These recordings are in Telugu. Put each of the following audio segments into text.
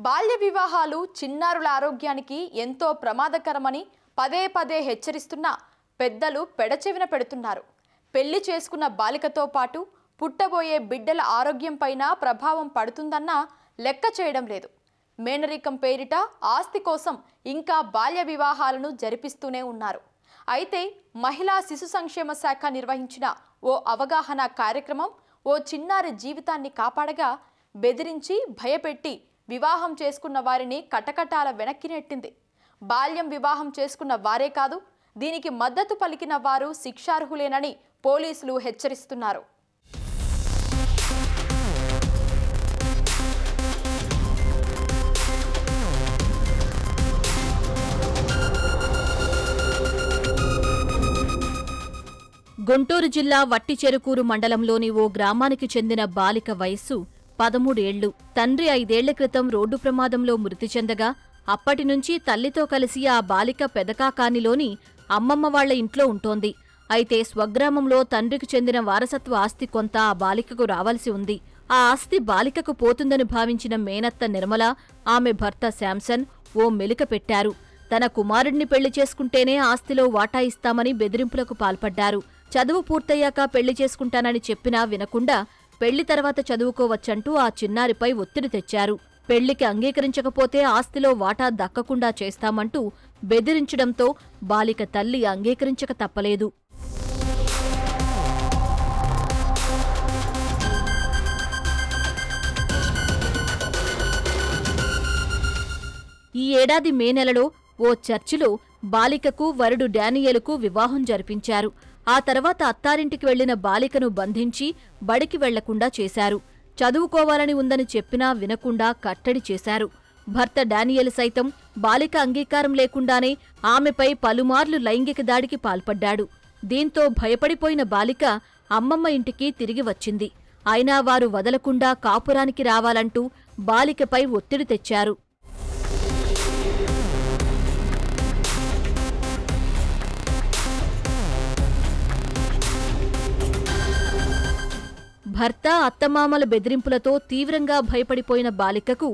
బాల్య వివాహాలు చిన్నారుల ఆరోగ్యానికి ఎంతో ప్రమాదకరమని పదే పదే హెచ్చరిస్తున్నా పెద్దలు పెడచెవిన పెడుతున్నారు. పెళ్లి చేసుకున్న బాలికతో పాటు పుట్టబోయే బిడ్డల ఆరోగ్యంపైన ప్రభావం పడుతుందన్నా లెక్క చేయడం లేదు. మేనరికం పేరిట ఆస్తి కోసం ఇంకా బాల్య వివాహాలను జరిపిస్తూనే ఉన్నారు. అయితే మహిళా శిశు సంక్షేమ శాఖ నిర్వహించిన ఓ అవగాహన కార్యక్రమం ఓ చిన్నారి జీవితాన్ని కాపాడగా బెదిరించి భయపెట్టి వివాహం చేసుకున్న వారిని కటకటాల వెనక్కి నెట్టింది. బాల్యం వివాహం చేసుకున్న వారే కాదు, దీనికి మద్దతు పలికిన వారు శిక్షార్హులేనని పోలీసులు హెచ్చరిస్తున్నారు. గుంటూరు జిల్లా వట్టిచెరుకూరు మండలంలోని ఓ గ్రామానికి చెందిన బాలిక వయస్సు 13 ఏళ్లు. తండ్రి 5 ఏళ్ల క్రితం రోడ్డు ప్రమాదంలో మృతి చెందగా అప్పటినుంచి తల్లితో కలిసి ఆ బాలిక పెదకాకానిలోని అమ్మమ్మ వాళ్ల ఇంట్లో ఉంటోంది. అయితే స్వగ్రామంలో తండ్రికి చెందిన వారసత్వ ఆస్తి కొంత ఆ బాలికకు రావాల్సి ఉంది. ఆ ఆస్తి బాలికకు పోతుందని భావించిన మేనత్త నిర్మల, ఆమె భర్త శాంసన్ ఓ మెలిక పెట్టారు. తన కుమారుడిని పెళ్లి చేసుకుంటేనే ఆస్తిలో వాటా ఇస్తామని బెదిరింపులకు పాల్పడ్డారు. చదువు పూర్తయ్యాక పెళ్లి చేసుకుంటానని చెప్పినా వినకుండా పెళ్లి తర్వాత చదువుకోవచ్చంటూ ఆ చిన్నారిపై ఒత్తిడి తెచ్చారు. పెళ్లికి అంగీకరించకపోతే ఆస్తిలో వాటా దక్కకుండా చేస్తామంటూ బెదిరించడంతో బాలిక తల్లి అంగీకరించక తప్పలేదు. ఈ ఏడాది మే నెలలో ఓ చర్చిలో బాలికకు వరుడు డానియలుకు వివాహం జరిపించారు. ఆ తర్వాత అత్తారింటికి వెళ్లిన బాలికను బంధించి బడికి వెళ్లకుండా చేశారు. చదువుకోవాలని ఉందని చెప్పినా వినకుండా కట్టడి చేశారు. భర్త డానియల్ సైతం బాలిక అంగీకారం లేకుండానే ఆమెపై పలుమార్లు లైంగిక దాడికి పాల్పడ్డాడు. దీంతో భయపడిపోయిన బాలిక అమ్మమ్మ ఇంటికి తిరిగి వచ్చింది. అయినా వారు వదలకుండా కాపురానికి రావాలంటూ బాలికపై ఒత్తిడి తెచ్చారు. భర్త, అత్తమామల బెదిరింపులతో తీవ్రంగా భయపడిపోయిన బాలికకు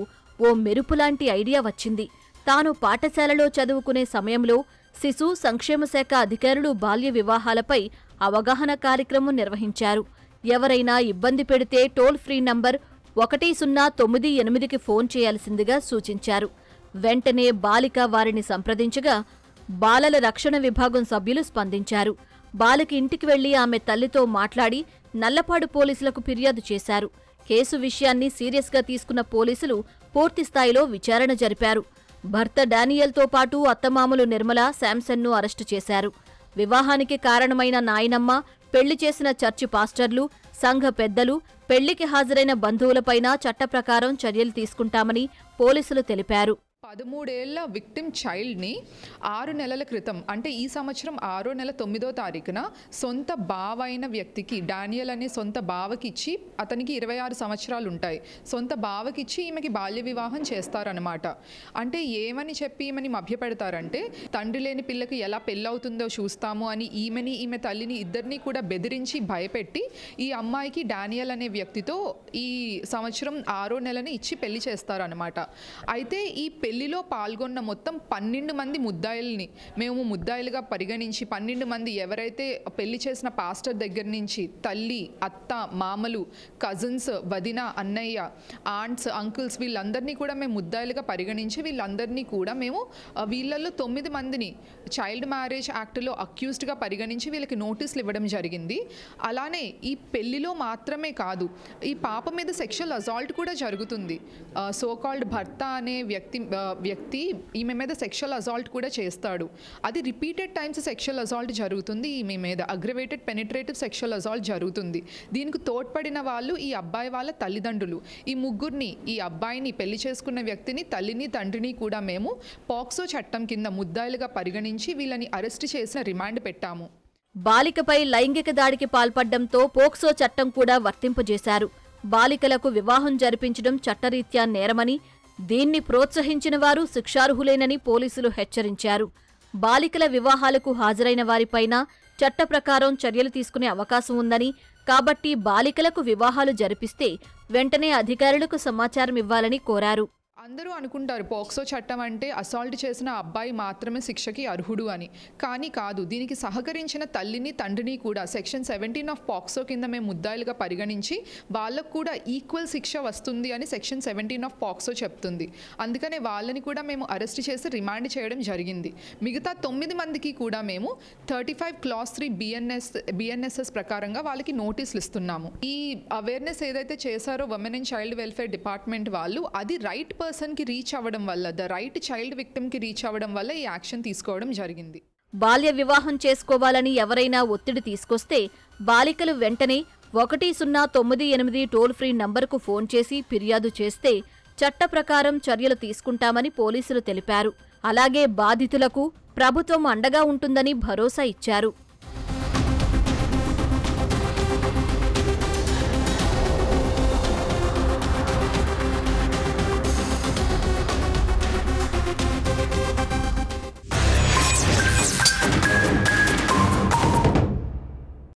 ఓ మెరుపులాంటి ఐడియా వచ్చింది. తాను పాఠశాలలో చదువుకునే సమయంలో శిశు సంక్షేమ శాఖ అధికారులు బాల్య వివాహాలపై అవగాహన కార్యక్రమం నిర్వహించారు. ఎవరైనా ఇబ్బంది పెడితే టోల్ ఫ్రీ నంబర్ 1098కి ఫోన్ చేయాల్సిందిగా సూచించారు. వెంటనే బాలిక వారిని సంప్రదించగా బాలల రక్షణ విభాగం సభ్యులు స్పందించారు. బాలిక ఇంటికి వెళ్లి ఆమె తల్లితో మాట్లాడి నల్లపాడు పోలీసులకు ఫిర్యాదు చేశారు. కేసు విషయాన్ని సీరియస్గా తీసుకున్న పోలీసులు పూర్తిస్థాయిలో విచారణ జరిపారు. భర్త డానియల్తో పాటు అత్తమామలు నిర్మల, శాంసన్ను అరెస్టు చేశారు. వివాహానికి కారణమైన నాయనమ్మ, పెళ్లి చేసిన చర్చి పాస్టర్లు, సంఘ పెద్దలు, పెళ్లికి హాజరైన బంధువులపైన చట్టప్రకారం చర్యలు తీసుకుంటామని పోలీసులు తెలిపారు. 13 ఏళ్ల విక్టిమ్ చైల్డ్ని 6 నెలల క్రితం, అంటే ఈ సంవత్సరం 6వ నెల 9వ తారీఖున సొంత బావ అయిన వ్యక్తికి, డానియల్ అనే సొంత బావకిచ్చి, అతనికి 26 సంవత్సరాలు ఉంటాయి, సొంత బావకిచ్చి ఈమెకి బాల్య వివాహం చేస్తారనమాట. అంటే ఏమని చెప్పి ఈమెని మభ్యపెడతారంటే, తండ్రి లేని పిల్లకి ఎలా పెళ్ళవుతుందో చూస్తాము అని ఈమె తల్లిని ఇద్దరిని కూడా బెదిరించి భయపెట్టి ఈ అమ్మాయికి డానియల్ అనే వ్యక్తితో ఈ సంవత్సరం 6వ నెలని ఇచ్చి పెళ్లి చేస్తారనమాట. అయితే ఈ పెళ్లిలో పాల్గొన్న మొత్తం 12 మంది ముద్దాయిల్ని మేము ముద్దాయిలుగా పరిగణించి 12 మంది ఎవరైతే పెళ్లి చేసిన పాస్టర్ దగ్గర నుంచి తల్లి, అత్త, మామలు, కజిన్స్, వదిన, అన్నయ్య, ఆంట్స్, అంకుల్స్ వీళ్ళందరినీ కూడా మేము ముద్దాయిలుగా పరిగణించి వీళ్ళందరినీ కూడా మేము వీళ్ళల్లో 9 మందిని చైల్డ్ మ్యారేజ్ యాక్ట్లో అక్యూజ్డ్గా పరిగణించి వీళ్ళకి నోటీసులు ఇవ్వడం జరిగింది. అలానే ఈ పెళ్లిలో మాత్రమే కాదు, ఈ పాప మీద సెక్షువల్ అసాల్ట్ కూడా జరుగుతుంది. సోకాల్డ్ భర్త అనే వ్యక్తి ఈమె మీద సెక్షువల్ అసాల్ట్ కూడా చేస్తాడు. అది రిపీటెడ్ టైమ్స్ సెక్షువల్ అసాల్ట్ జరుగుతుంది. ఈమె మీద అగ్రవేటెడ్ పెనిట్రేటివ్ సెక్షువల్ అసాల్ట్ జరుగుతుంది. దీనికి తోడ్పడిన వాళ్ళు ఈ అబ్బాయి వాళ్ళ తల్లిదండ్రులు. ఈ ముగ్గురిని, ఈ అబ్బాయిని, పెళ్లి చేసుకున్న వ్యక్తిని, తల్లిని, తండ్రిని కూడా మేము పాక్సో చట్టం కింద ముద్దాయిలుగా పరిగణించి వీళ్ళని అరెస్ట్ చేసిన రిమాండ్ పెట్టాము. బాలికపై లైంగిక దాడికి పాల్పడ్డంతో పోక్సో చట్టం కూడా వర్తింపజేశారు. బాలికలకు వివాహం జరిపించడం చట్టరీత్యా నేరమని, దీన్ని ప్రోత్సహించిన వారు శిక్షార్హులేనని పోలీసులు హెచ్చరించారు. బాలికల వివాహాలకు హాజరైన వారిపైన చట్ట ప్రకారం చర్యలు తీసుకునే అవకాశం ఉందని, కాబట్టి బాలికలకు వివాహాలు జరిపిస్తే వెంటనే అధికారులకు సమాచారం ఇవ్వాలని కోరారు. అందరూ అనుకుంటారు పోక్సో చట్టం అంటే అసాల్ట్ చేసిన అబ్బాయి మాత్రమే శిక్షకి అర్హుడు అని, కానీ కాదు. దీనికి సహకరించిన తల్లిని తండ్రిని కూడా సెక్షన్ 17 ఆఫ్ పోక్సో కింద మేము ముద్దాయిలుగా పరిగణించి వాళ్ళకు కూడా ఈక్వల్ శిక్ష వస్తుంది అని సెక్షన్ 17 ఆఫ్ పోక్సో చెప్తుంది. అందుకనే వాళ్ళని కూడా మేము అరెస్ట్ చేసి రిమాండ్ చేయడం జరిగింది. మిగతా 9 మందికి కూడా మేము 35 క్లాస్ 3 బిఎన్ఎస్ఎస్ ప్రకారంగా వాళ్ళకి నోటీసులు ఇస్తున్నాము. ఈ అవేర్నెస్ ఏదైతే చేశారో women and child welfare department వాళ్ళు, అది రైట్ పర్సన్కి రీచ్ అవ్వడం వల్ల, ద రైట్ చైల్డ్ విక్టిమ్కి రీచ్ అవ్వడం వల్ల ఈ యాక్షన్ తీసుకోవడం జరిగింది. బాల్య వివాహం చేసుకోవాలని ఎవరైనా ఒత్తిడి తీసుకొస్తే బాలికలు వెంటనే 1098 టోల్ ఫ్రీ నంబర్కు ఫోన్ చేసి ఫిర్యాదు చేస్తే చట్ట ప్రకారం చర్యలు తీసుకుంటామని పోలీసులు తెలిపారు. అలాగే బాధితులకు ప్రభుత్వం అండగా ఉంటుందని భరోసా ఇచ్చారు.